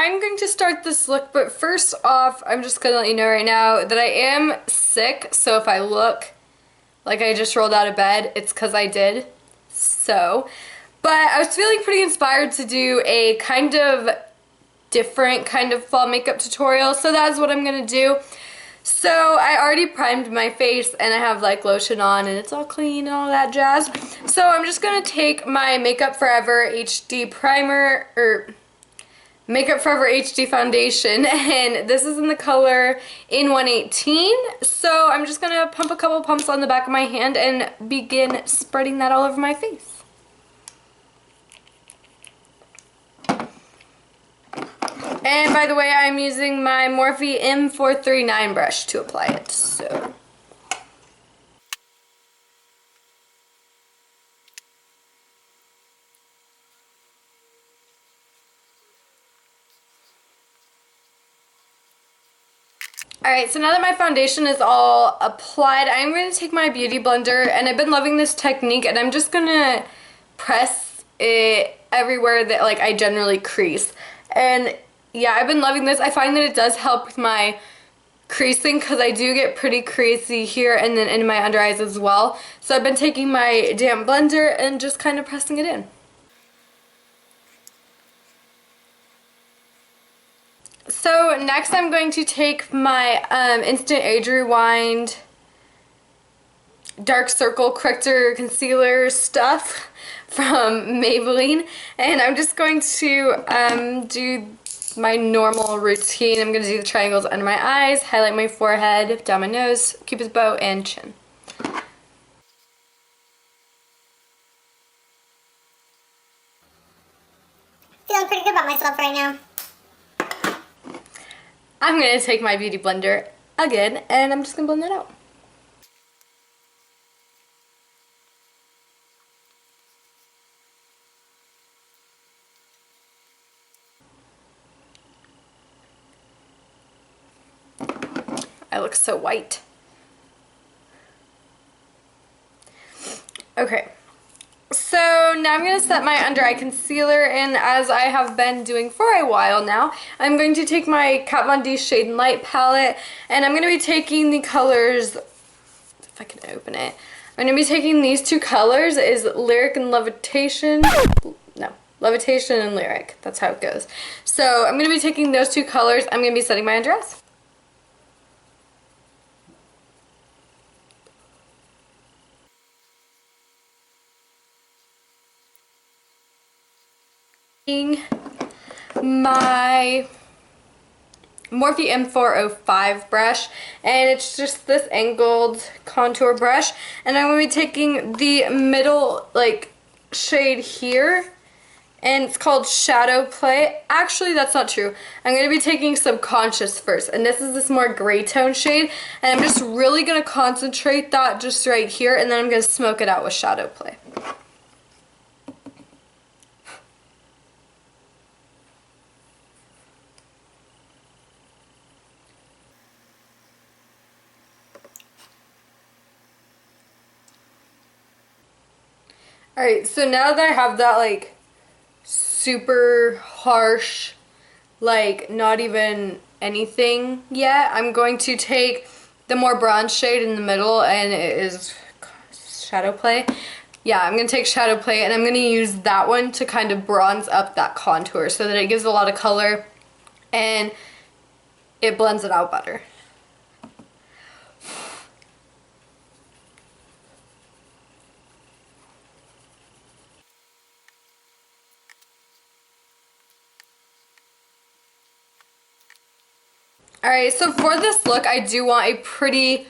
I'm going to start this look, but first off, I'm just gonna let you know right now that I am sick, so if I look like I just rolled out of bed, it's because I did. So, but I was feeling pretty inspired to do a kind of different kind of fall makeup tutorial, so that's what I'm gonna do. So I already primed my face and I have like lotion on and it's all clean and all that jazz. So I'm just gonna take my Makeup Forever HD primer, or Makeup Forever HD foundation, and this is in the color in 118. So I'm just gonna pump a couple pumps on the back of my hand and begin spreading that all over my face. And by the way, I'm using my Morphe M439 brush to apply it. So. Alright, so now that my foundation is all applied, I'm going to take my beauty blender, and I've been loving this technique, and I'm just going to press it everywhere that like I generally crease. And yeah, I've been loving this. I find that it does help with my creasing because I do get pretty creasy here and then in my under eyes as well. So I've been taking my damp blender and just kind of pressing it in. So next I'm going to take my Instant Age Rewind Dark Circle Corrector Concealer stuff from Maybelline, and I'm just going to do my normal routine. I'm going to do the triangles under my eyes, highlight my forehead, down my nose, cupid's bow, and chin. Feeling pretty good about myself right now. I'm going to take my beauty blender again, and I'm just going to blend that out. I look so white. Okay, so now I'm going to set my under eye concealer, and as I have been doing for a while now, I'm going to take my Kat Von D Shade and Light palette, and I'm going to be taking the colors, if I can open it, I'm going to be taking these two colors, is Lyric and Levitation, no, Levitation and Lyric, that's how it goes. So I'm going to be taking those two colors, I'm going to be setting my under eyes. My Morphe M405 brush, and it's just this angled contour brush, and I'm going to be taking the middle like shade here, and it's called Shadow Play. Actually, that's not true. I'm going to be taking Subconscious first, and this is this more gray tone shade, and I'm just really going to concentrate that just right here, and then I'm going to smoke it out with Shadow Play. Alright, so now that I have that like super harsh, like not even anything yet, I'm going to take the more bronze shade in the middle, and it is Shadow Play. Yeah, I'm going to take Shadow Play, and I'm going to use that one to kind of bronze up that contour so that it gives a lot of color and it blends it out better. Alright, so for this look, I do want a pretty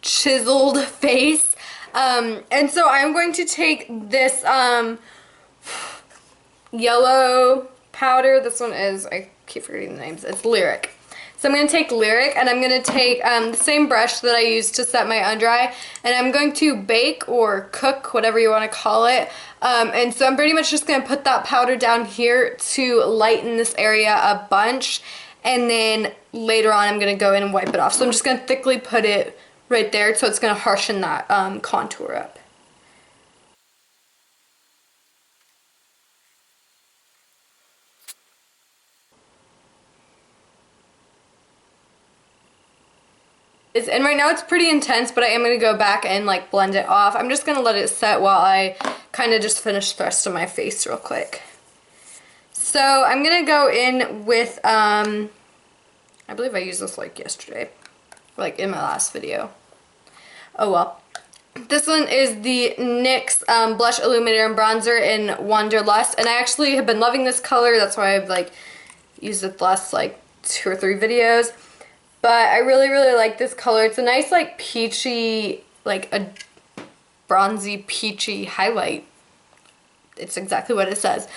chiseled face. And so I'm going to take this yellow powder. This one is, I keep forgetting the names, it's Lyric. So I'm going to take Lyric, and I'm going to take the same brush that I used to set my under eye, and I'm going to bake or cook, whatever you want to call it. And so I'm pretty much just going to put that powder down here to lighten this area a bunch, and then later on I'm going to go in and wipe it off. So I'm just going to thickly put it right there, so it's going to harshen that contour up. is in right now. It's pretty intense, but I am going to go back and like blend it off. I'm just going to let it set while I kind of just finish the rest of my face real quick. So I'm going to go in with, I believe I used this like yesterday, like in my last video. Oh well. This one is the NYX Blush Illuminator and Bronzer in Wanderlust, and I actually have been loving this color. That's why I've like used it the last like 2 or 3 videos. But I really, really like this color. It's a nice like peachy, like a bronzy peachy highlight. It's exactly what it says.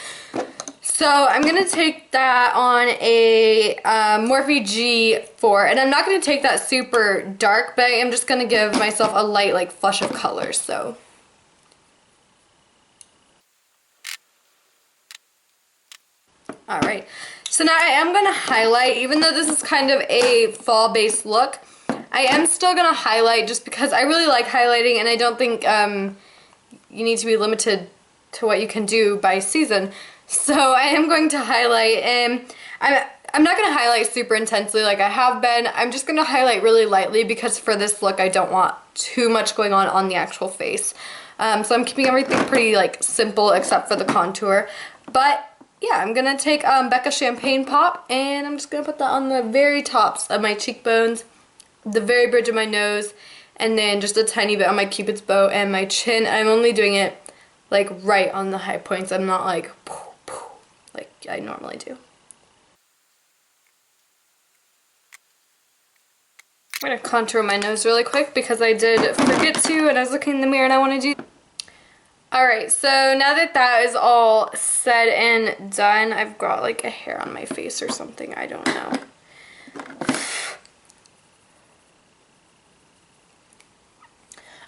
So I'm going to take that on a Morphe G4, and I'm not going to take that super dark, but I am just going to give myself a light like flush of color. So alright, so now I am going to highlight. Even though this is kind of a fall based look, I am still going to highlight just because I really like highlighting, and I don't think you need to be limited to what you can do by season. So I am going to highlight, and I'm not going to highlight super intensely like I have been. I'm just going to highlight really lightly because for this look I don't want too much going on the actual face. So I'm keeping everything pretty like simple except for the contour. But yeah, I'm going to take Becca Champagne Pop, and I'm just going to put that on the very tops of my cheekbones, the very bridge of my nose, and then just a tiny bit on my cupid's bow and my chin. I'm only doing it like right on the high points. I'm not like I normally do. I'm going to contour my nose really quick because I did forget to, and I was looking in the mirror and I want to do. Alright, so now that that is all said and done, I've got like a hair on my face or something, I don't know.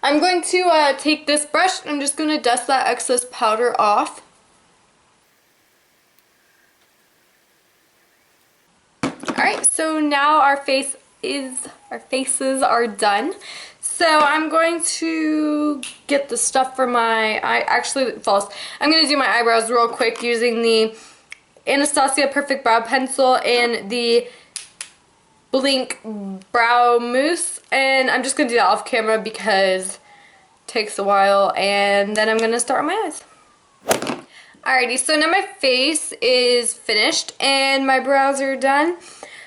I'm going to take this brush and I'm just going to dust that excess powder off. Alright, so now our faces are done. So I'm going to get the stuff for my false. I'm going to do my eyebrows real quick using the Anastasia Perfect Brow Pencil and the Blink Brow Mousse. And I'm just going to do that off camera because it takes a while. And then I'm going to start on my eyes. Alrighty, so now my face is finished and my brows are done.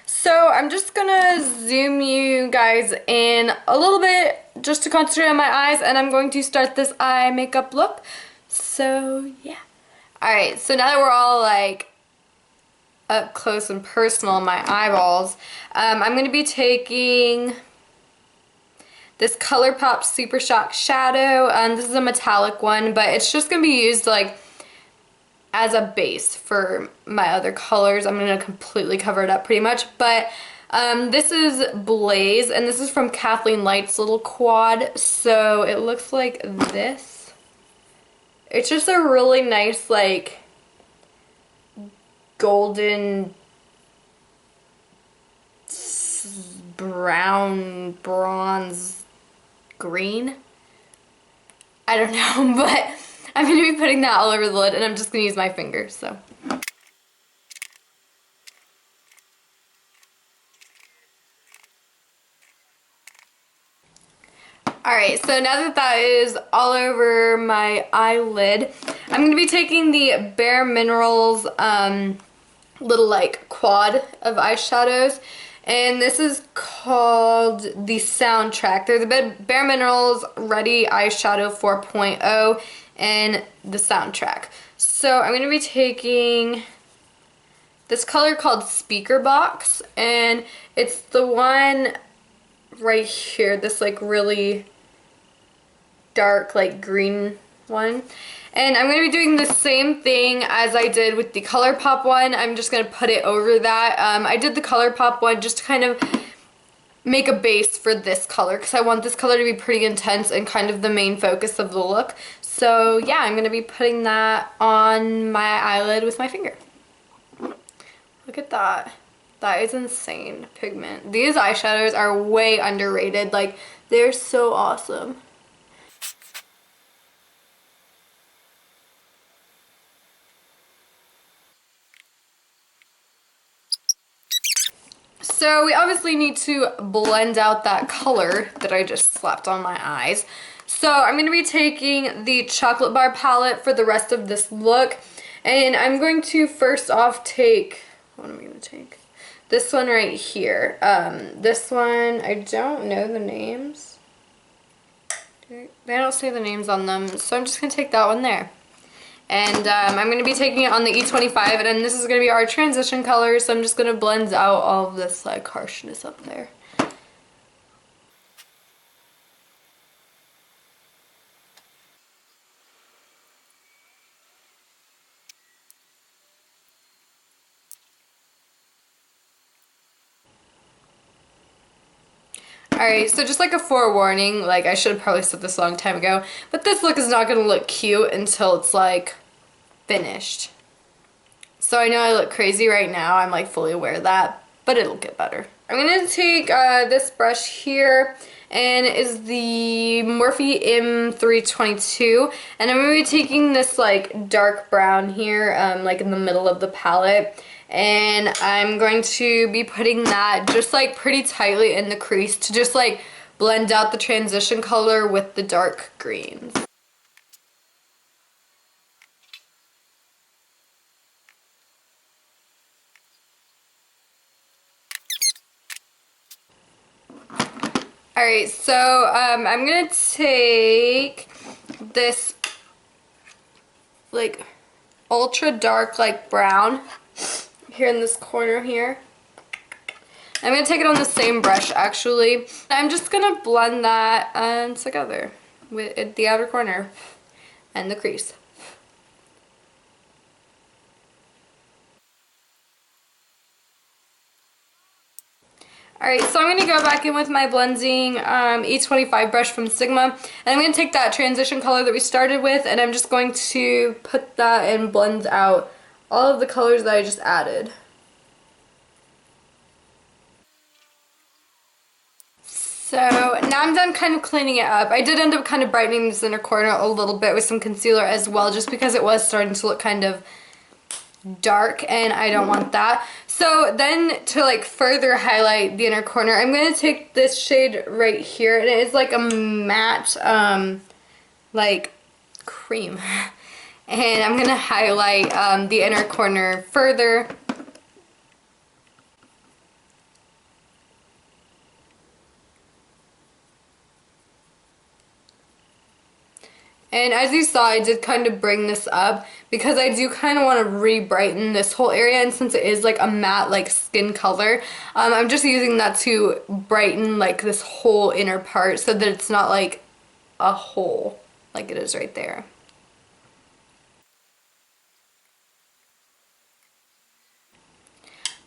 So I'm just gonna zoom you guys in a little bit just to concentrate on my eyes, and I'm going to start this eye makeup look. So yeah. Alright, so now that we're all like up close and personal on my eyeballs, I'm gonna be taking this ColourPop Super Shock Shadow. This is a metallic one, but it's just gonna be used like as a base for my other colors. I'm going to completely cover it up pretty much, but this is Blaze, and this is from Kathleen Light's little quad, so it looks like this. It's just a really nice like golden brown bronze green. I don't know, but I'm going to be putting that all over the lid, and I'm just going to use my finger, so. Alright, so now that that is all over my eyelid, I'm going to be taking the Bare Minerals little like quad of eyeshadows, and this is called the Soundtrack. They're the Bare Minerals Ready Eyeshadow 4.0 and the Soundtrack. So I'm going to be taking this color called Speaker Box, and it's the one right here, this like really dark like green one. And I'm going to be doing the same thing as I did with the ColourPop one. I'm just going to put it over that. I did the ColourPop one just to kind of make a base for this color because I want this color to be pretty intense and kind of the main focus of the look. So yeah, I'm going to be putting that on my eyelid with my finger. Look at that. That is insane pigment. These eyeshadows are way underrated. Like, they're so awesome. So we obviously need to blend out that color that I just slapped on my eyes. So I'm going to be taking the chocolate bar palette for the rest of this look. And I'm going to first off take, what am I going to take? This one right here. This one, I don't know the names. They don't say the names on them, so I'm just going to take that one there. And I'm going to be taking it on the E25, and then this is going to be our transition color, so I'm just going to blend out all of this like harshness up there. Alright, so just like a forewarning, like I should have probably said this a long time ago, but this look is not going to look cute until it's like finished. So I know I look crazy right now, I'm like fully aware of that, but it'll get better. I'm going to take this brush here, and it is the Morphe M322, and I'm going to be taking this like dark brown here, like in the middle of the palette. And I'm going to be putting that just like pretty tightly in the crease to just like blend out the transition color with the dark greens. Alright, so I'm going to take this like ultra dark like brown here in this corner here. I'm going to take it on the same brush actually. I'm just going to blend that together with the outer corner and the crease. Alright, so I'm going to go back in with my blending E25 brush from Sigma, and I'm going to take that transition color that we started with, and I'm just going to put that and blend out all of the colors that I just added. So now I'm done kind of cleaning it up. I did end up kind of brightening this inner corner a little bit with some concealer as well, just because it was starting to look kind of dark and I don't want that. So then to like further highlight the inner corner, I'm going to take this shade right here, and it is like a matte like cream. And I'm going to highlight the inner corner further. And as you saw, I did kind of bring this up because I do kind of want to re-brighten this whole area, and since it is like a matte like skin color, I'm just using that to brighten like this whole inner part so that it's not like a hole like it is right there.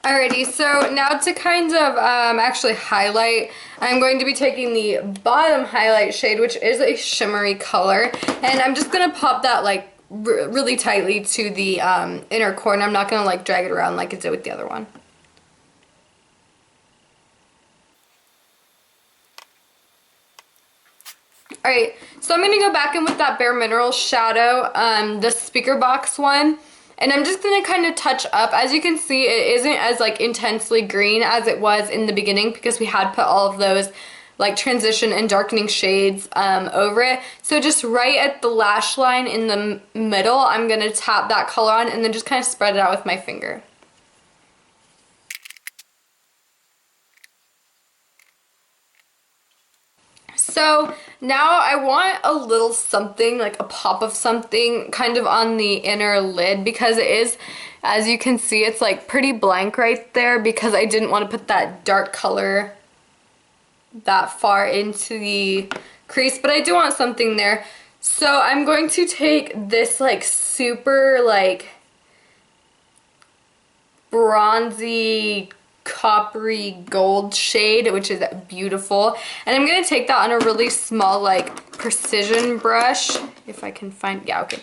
Alrighty, so now to kind of actually highlight, I'm going to be taking the bottom highlight shade, which is a shimmery color, and I'm just going to pop that like really tightly to the inner corner. I'm not going to like drag it around like I did with the other one. Alright, so I'm going to go back in with that Bare Minerals shadow, the speaker box one. And I'm just going to kind of touch up. As you can see, it isn't as like intensely green as it was in the beginning because we had put all of those like transition and darkening shades over it. So just right at the lash line in the middle, I'm going to tap that color on and then just kind of spread it out with my finger. So now I want a little something, like a pop of something kind of on the inner lid, because it is, as you can see, it's like pretty blank right there because I didn't want to put that dark color that far into the crease, but I do want something there. So I'm going to take this like super like bronzy coppery gold shade, which is beautiful, and I'm gonna take that on a really small like precision brush, if I can find, yeah, okay.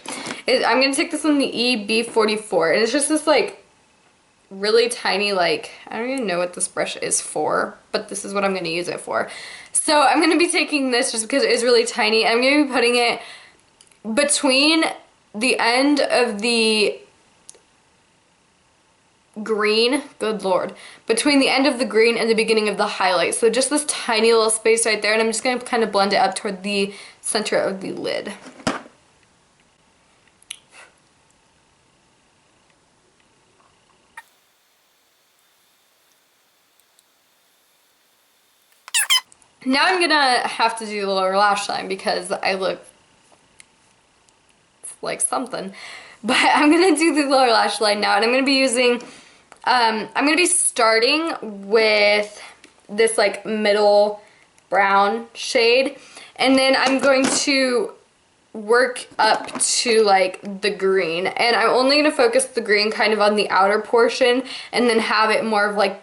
I'm gonna take this on the EB44, and it's just this like really tiny, like, I don't even know what this brush is for, but this is what I'm gonna use it for. So I'm gonna be taking this just because it is really tiny. I'm gonna be putting it between the end of the green, good lord, between the end of the green and the beginning of the highlight. So just this tiny little space right there, and I'm just going to kind of blend it up toward the center of the lid. Now I'm gonna have to do the lower lash line because I look like something. But I'm gonna do the lower lash line now, and I'm gonna be using, I'm gonna be starting with this like middle brown shade, and then I'm going to work up to like the green, and I'm only gonna focus the green kind of on the outer portion and then have it more of like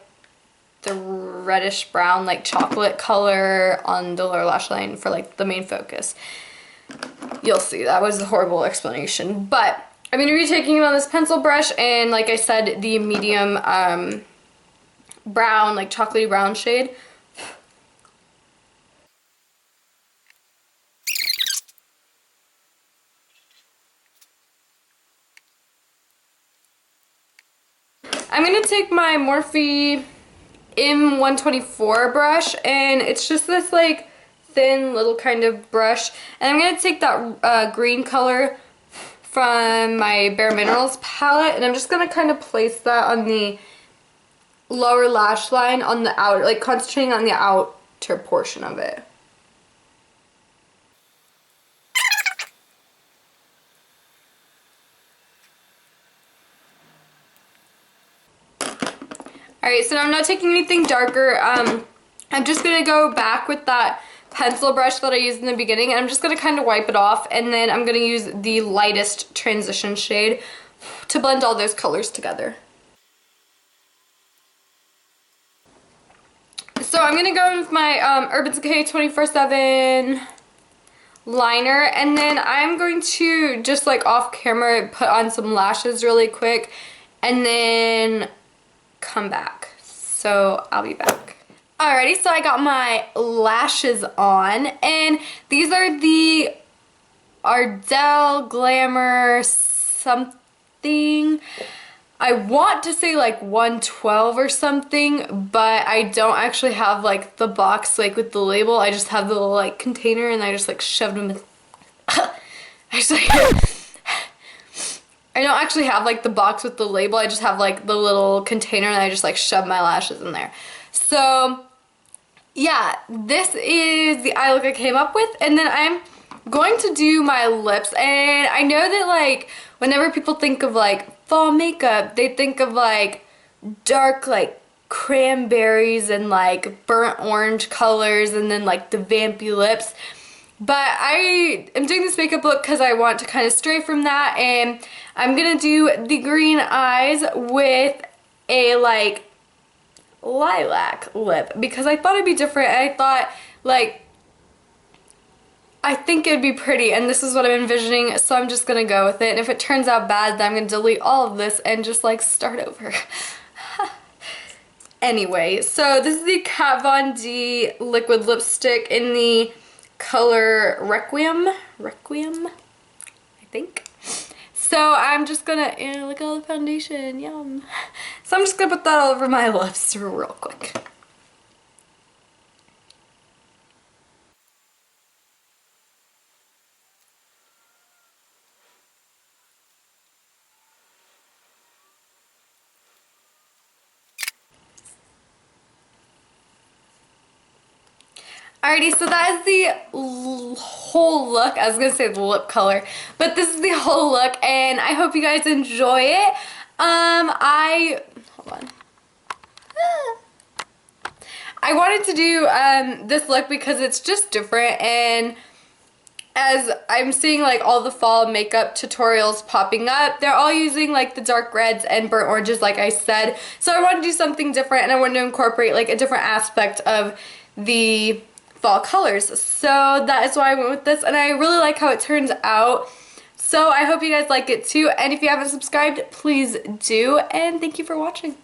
the reddish brown like chocolate color on the lower lash line for like the main focus. You'll see, that was a horrible explanation, but I'm going to be taking it on this pencil brush, and like I said, the medium brown, like chocolatey brown shade. I'm going to take my Morphe M124 brush, and it's just this like thin little kind of brush, and I'm going to take that green color from my Bare Minerals palette, and I'm just going to kind of place that on the lower lash line on the outer, like concentrating on the outer portion of it. Alright, so now I'm not taking anything darker. I'm just going to go back with that pencil brush that I used in the beginning, and I'm just going to kind of wipe it off, and then I'm going to use the lightest transition shade to blend all those colors together. So I'm going to go in with my Urban Decay 24/7 liner, and then I'm going to just like off camera put on some lashes really quick and then come back. So I'll be back. Alrighty, so I got my lashes on, and these are the Ardell Glamour something. I want to say like 112 or something, but I don't actually have like the box like with the label. I just have the little like container, and I just like shoved them in. I don't actually have like the box with the label. I just have like the little container, and I just like shove my lashes in there. So yeah, this is the eye look I came up with, and then I'm going to do my lips. And I know that like whenever people think of like fall makeup, they think of like dark like cranberries and like burnt orange colors, and then like the vampy lips. But I am doing this makeup look because I want to kind of stray from that, and I'm gonna do the green eyes with a like lilac lip because I thought it'd be different, and I thought like I think it'd be pretty, and this is what I'm envisioning, so I'm just gonna go with it. And if it turns out bad, then I'm gonna delete all of this and just like start over. Anyway, so this is the Kat Von D liquid lipstick in the color Requiem, I think. So I'm just gonna, look at all the foundation, yum. So I'm just gonna put that all over my lips real quick. Alrighty, so that is the whole look. I was going to say the lip color, but this is the whole look, and I hope you guys enjoy it. Hold on. I wanted to do this look because it's just different, and as I'm seeing like all the fall makeup tutorials popping up, they're all using like the dark reds and burnt oranges like I said. So I wanted to do something different, and I wanted to incorporate like a different aspect of the fall colors. So that is why I went with this, and I really like how it turns out. So I hope you guys like it too, and if you haven't subscribed, please do, and thank you for watching.